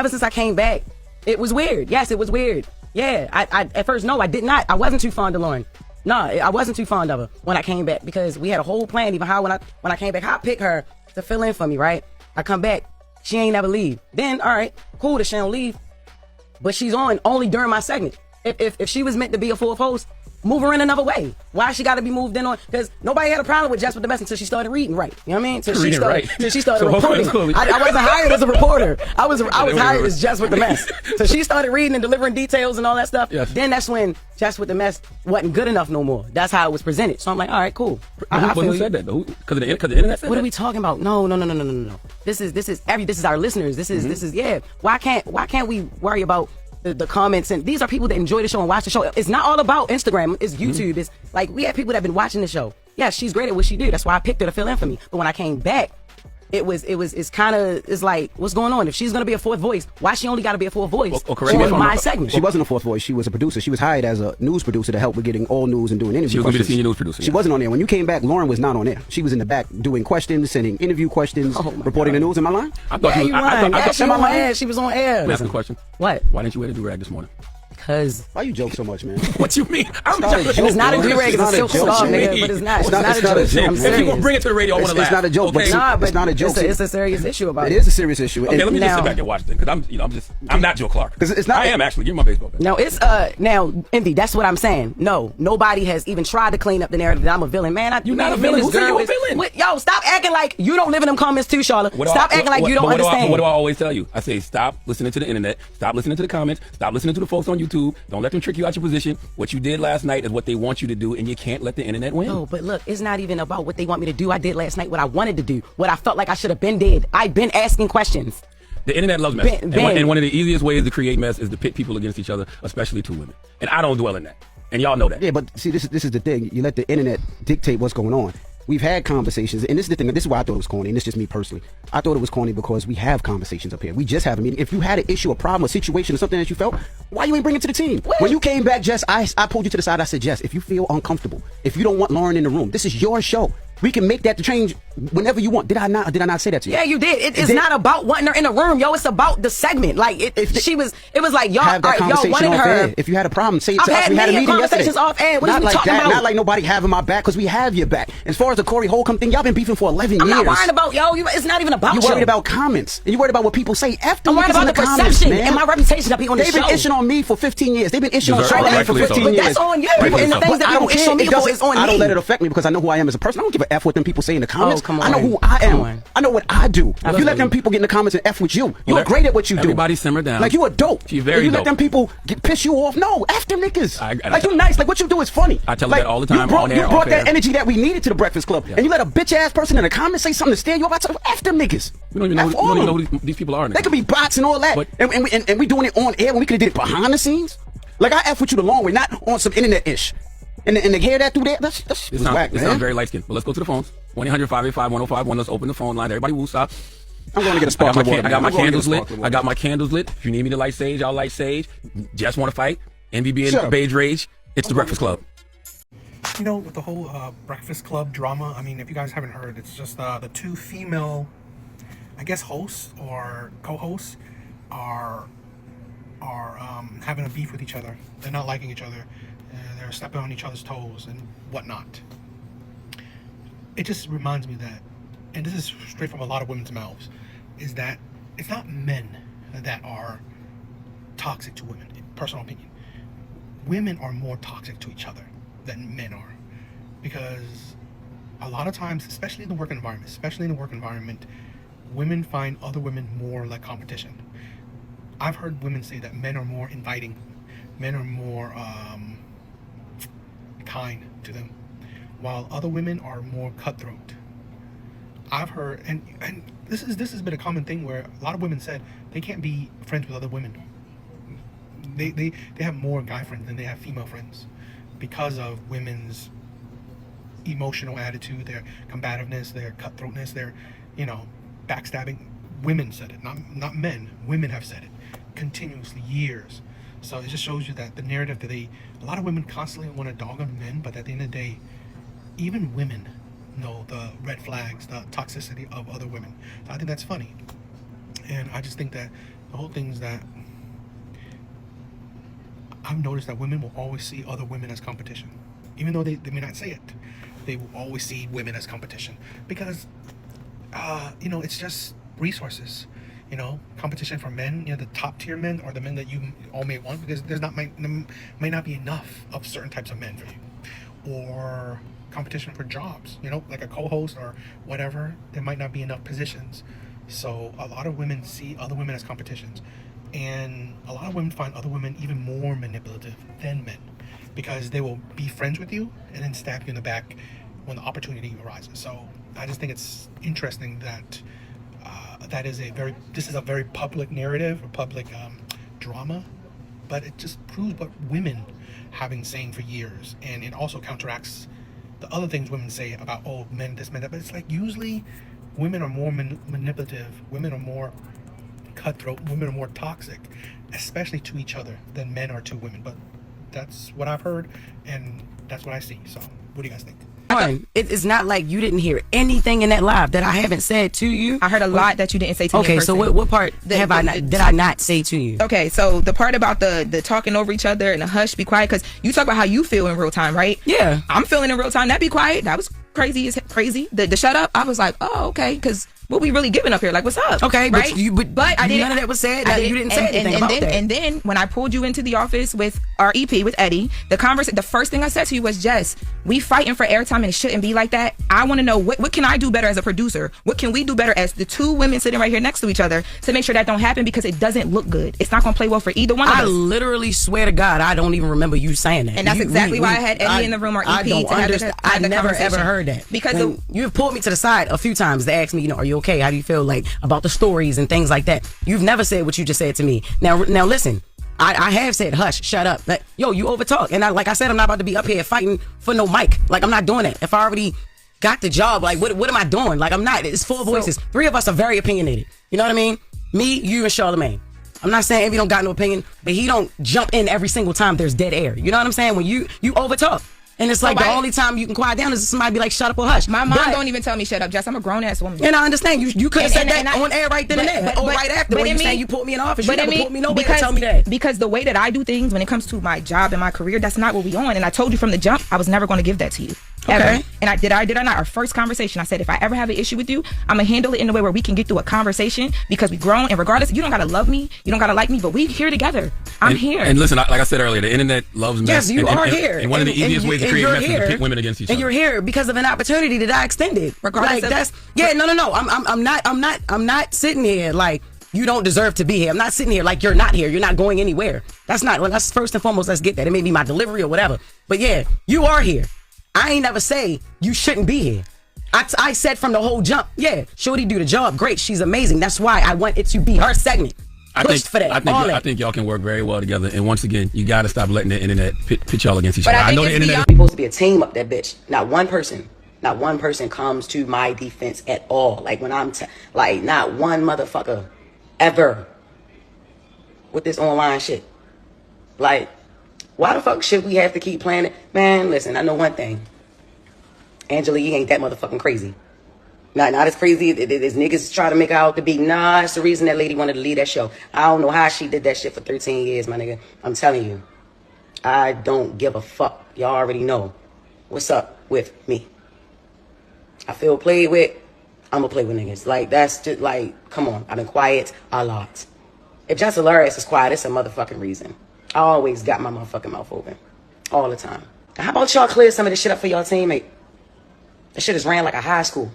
ever since I came back, it was weird. Yes, it was weird. Yeah, I at first, no, I did not. I wasn't too fond of Lauren. No, I wasn't too fond of her when I came back because we had a whole plan. Even how when I came back, how I picked her to fill in for me, right? I come back, she ain't never leave. Then, all right, cool that she don't leave, but she's on only during my segment. If she was meant to be a full host, move her in another way. Why she got to be moved in on? Because nobody had a problem with Jess with the Mess until she started reading right. You know what I mean? Till she started reporting. I wasn't hired as a reporter. I was hired as Jess with the Mess. So she started reading and delivering details and all that stuff. Yes. Then that's when Jess with the Mess wasn't good enough no more. That's how it was presented. So I'm like, all right, cool. Who said that though? Because the internet said what that? are we talking about? No. This is our listeners. This is yeah. Why can't we worry about the comments? And these are people that enjoy the show and watch the show. It's not all about Instagram. It's YouTube. It's like we have people that have been watching the show. Yeah, she's great at what she did. That's why I picked her to fill in for me. But when I came back, it's like, what's going on? If she's gonna be a fourth voice, why she only got to be a fourth voice on my segment? She wasn't a fourth voice. She was a producer. She was hired as a news producer to help with getting all news and doing interviews. She was going to be the senior news producer. She wasn't on there. When you came back, Lauren was not on there. She was in the back doing questions, sending interview questions, reporting the news. Am I lying? I thought Yeah, you you was, lying. I Yeah, thought she was on air. She was on air. Let me ask you a question. What? Why didn't you wear the do-rag this morning? Because Why you joke so much, man? What you mean? it's not a do-rag. It's a silk scarf, nigga. But it's not. It's not a joke. I'm If you're serious. going to bring it to the radio, I want to laugh. It's not a joke, but Okay? Nah, but it's not a joke. It's a serious issue about it. It is a serious issue. Okay, let me just Now- sit back and watch this because I'm not Joe Clark. 'Cause it's not- I am actually. Give me my baseball bat. No, it's now, Envy. That's what I'm saying. No, nobody has even tried to clean up the narrative that I'm a villain, man. You're not a villain. Who said you a villain? Yo, stop acting like you don't live in them comments too, Charlotte. What do Stop acting like you don't understand. What do I always tell you? I say stop listening to the internet. Stop listening to the comments. Stop listening to the folks on YouTube. Don't let them trick you out your position. What you did last night is what they want you to do, and you can't let the internet win. No, but look, it's not even about what they want me to do. I did last night what I wanted to do, what I felt like I should have been did. I've been asking questions. The internet loves mess. Ben. And one of the easiest ways to create mess is to pit people against each other, especially two women. And I don't dwell in that. And y'all know that. Yeah, but see, this is the thing. You let the internet dictate what's going on. We've had conversations, and this is the thing. This is why I thought it was corny, and it's just me personally. I thought it was corny because we have conversations up here. We just have a meeting. If you had an issue, a problem, a situation, or something that you felt, why you ain't bring it to the team? When you came back, Jess, I pulled you to the side. I said, Jess, if you feel uncomfortable, if you don't want Lauren in the room, this is your show. We can make that the change whenever you want. Did I not say that to you? Yeah, you did. It's not about wanting her in the room, yo. It's about the segment. Like it was like y'all, have that y'all conversation wanted off her. air. If you had a problem, say it I've to us. had We had a many meeting conversations yesterday. off air. What not are you like talking that. about? Not like nobody having my back because we have your back. As far as the Corey Holcomb thing, y'all been beefing for 11 I'm years. not worrying about it's not even about You worried about comments, and you worried about what people say after. I'm worried about the perception and my reputation to be on the They've show. been itching on me for 15 years. They've been itching on Deserve- Charlamagne for rightfully 15 so. But years. that's on you. Rightfully And the so. things But that I people don't itch care. on me for is on me. I don't let it affect me because I know who I am as a person. I don't give a F what them people say in the comments. come on. I know who I am. Come on. I know what I do. If you let feel them you. people get in the comments and F with you, you're Well, great at what you do. everybody simmer down. Like you are dope. She's very If you dope. let them people piss you off, no, F them niggas. I- Like you nice. Like what you do is funny. I tell her like, that all the time, You brought, on air, you brought off that air. energy that we needed to the Breakfast Club, Yeah. and you let a bitch ass person in the comments say something to steer you up. F them niggas. We don't even know, F we all don't even know them. who these people are. They could be bots and all that, But- and we doing it on air when we could have did it behind the scenes. Like I F with you the long way, not on some internet ish. And to hear that through there, that's It was sounds, whack, it man. sounds very light skinned. But let's go to the phones. 1-800-585-1051. Let's open the phone line. Everybody woo stop. I'm going to get a I sparkling water. got my I'm gonna get a candles lit. sparkling water. I got my candles lit. If you need me to light sage, I'll light sage. Just want to fight. MVB Shut and up. Beige Rage. It's the Breakfast Club. You know, with the whole Breakfast Club drama, I mean, if you guys haven't heard, it's just the two female, I guess, hosts or co-hosts are having a beef with each other. They're not liking each other. They're stepping on each other's toes and whatnot. It just reminds me that, and this is straight from a lot of women's mouths, is that it's not men that are toxic to women, in personal opinion. Women are more toxic to each other than men are, because a lot of times, especially in the work environment, women find other women more like competition. I've heard women say that men are more inviting, men are more kind to them, while other women are more cutthroat. I've heard, and this has been a common thing where a lot of women said they can't be friends with other women. They have more guy friends than they have female friends because of women's emotional attitude, their combativeness, their cutthroatness, their backstabbing. Women said it, not men. Women have said it continuously, years. So it just shows you that the narrative that a lot of women constantly want to dog on men, but at the end of the day, even women know the red flags, the toxicity of other women. So I think that's funny. And I just think that The whole thing is that I've noticed that women will always see other women as competition. Even though they may not say it, they will always see women as competition. Because, it's just resources. Competition for men, the top tier men are the men that you all may want, because there might not be enough of certain types of men for you. Or competition for jobs, like a co-host or whatever, there might not be enough positions. So a lot of women see other women as competitions. And a lot of women find other women even more manipulative than men, because they will be friends with you and then stab you in the back when the opportunity arises. So I just think it's interesting that this is a very public narrative, a public drama, but it just proves what women have been saying for years, and it also counteracts the other things women say about, oh, men this, men that. But it's like, usually women are more manipulative, women are more cutthroat, women are more toxic, especially to each other, than men are to women. But that's what I've heard, and that's what I see. So what do you guys think? It is not like you didn't hear anything in that live that I haven't said to you. I heard a lot that you didn't say to me. Okay, so what part did I not say to you? Okay, so the part about the talking over each other and the hush, be quiet, because you talk about how you feel in real time, right? Yeah. I'm feeling in real time. That be quiet. That was crazy. The shut up. I was like, oh, okay, because what we really giving up here? Like, what's up? Okay, right? but I didn't. None of that was said. You didn't say anything about that. And then when I pulled you into the office with our EP with Eddie, the first thing I said to you was, Jess, we fighting for airtime and it shouldn't be like that. I want to know what can I do better as a producer? What can we do better as the two women sitting right here next to each other to make sure that don't happen, because it doesn't look good. It's not gonna play well for either one of us. I literally swear to God, I don't even remember you saying that. And that's exactly why I had Eddie in the room, or EP, I don't to have understand. the I never conversation. ever heard that. Because you've pulled me to the side a few times to ask me, are you okay? How do you feel about the stories and things like that? You've never said what you just said to me. Now listen, I have said hush, shut up. Like, yo, you overtalk. And like I said, I'm not about to be up here fighting for no mic. Like, I'm not doing that. If I already got the job, like, what am I doing? Like, I'm not. It's four voices. Three of us are very opinionated. You know what I mean? Me, you, and Charlamagne. I'm not saying Envy don't got no opinion, but he don't jump in every single time there's dead air. You know what I'm saying? When you overtalk. And it's like the only time you can quiet down is somebody be like, shut up or hush. My mom don't even tell me shut up, Jess. I'm a grown ass woman. And I understand. You could have said that on air right then and there. Or right after when you saying you put me in office. You never put me nowhere to tell me that. Because the way that I do things when it comes to my job and my career, that's not what we on. And I told you from the jump, I was never going to give that to you. Ever. Okay. And I did or not. Our first conversation, I said, if I ever have an issue with you, I'm going to handle it in a way where we can get through a conversation, because we grown, and regardless, you don't got to love me, you don't got to like me, but we here together. I'm here. And listen, like I said earlier, the internet loves mess. Yes, you are here. And one of the easiest ways to create mess is to pit women against each other. And you're here because of an opportunity that I extended. Regardless no. I'm not sitting here like you don't deserve to be here. I'm not sitting here like you're not here. You're not going anywhere. That's first and foremost, let's get that. It may be my delivery or whatever. But yeah, you are here. I ain't never say you shouldn't be here. I said from the whole jump, yeah, Shorty do the job. Great. She's amazing. That's why I want it to be her segment. I think y'all can work very well together. And once again, you got to stop letting the internet pit y'all against each other. I know the internet. We're supposed to be a team up that bitch. Not one person comes to my defense at all. Like when I'm not one motherfucker ever with this online shit. Like, why the fuck should we have to keep playing it? Man, listen, I know one thing. Angela Yee ain't that motherfucking crazy. Not as crazy as niggas try to make her out to be. Nah, it's the reason that lady wanted to leave that show. I don't know how she did that shit for 13 years, my nigga. I'm telling you. I don't give a fuck. Y'all already know what's up with me. I feel played with. I'm gonna play with niggas. Like, that's just like, come on. I've been quiet a lot. If Jess Hilarious is quiet, it's a motherfucking reason. I always got my motherfucking mouth open. All the time. Now, how about y'all clear some of this shit up for y'all teammate? That shit is ran like a high school.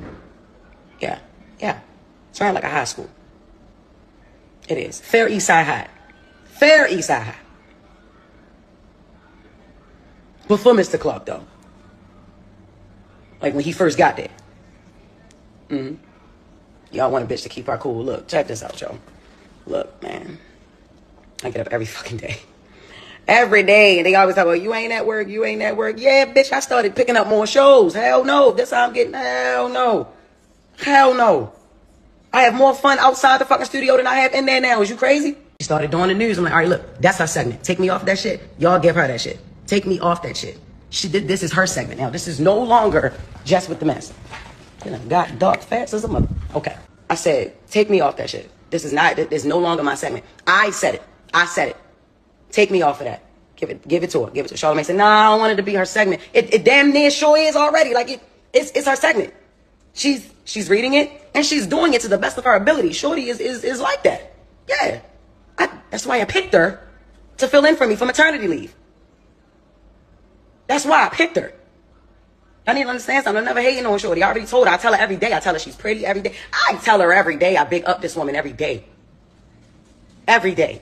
Yeah. It's ran like a high school. It is. Fair Eastside High. Fair Eastside High. Before Mr. Clark, though. Like when he first got there. Y'all want a bitch to keep her cool. Look, check this out, y'all. Look, man. I get up every fucking day. Every day. And they always talk about, you ain't at work. Yeah, bitch, I started picking up more shows. Hell no. That's how I'm getting. Hell no. I have more fun outside the fucking studio than I have in there now. Is you crazy? She started doing the news. I'm like, all right, look, that's her segment. Take me off that shit. Y'all give her that shit. Take me off that shit. This is her segment now. This is no longer just with the mess. You know, got dark fats as a mother. Okay. I said, take me off that shit. This is no longer my segment. I said it. Take me off of that. Give it to her. Charlamagne said, nah, I don't want it to be her segment. It damn near sure is already. Like it's her segment. She's reading it and she's doing it to the best of her ability. Shorty is like that. Yeah. That's why I picked her to fill in for me for maternity leave. That's why I picked her. I need to understand something. I'm never hating on Shorty. I already told her. I tell her every day. I tell her she's pretty every day. I tell her every day. I big up this woman every day. Every day.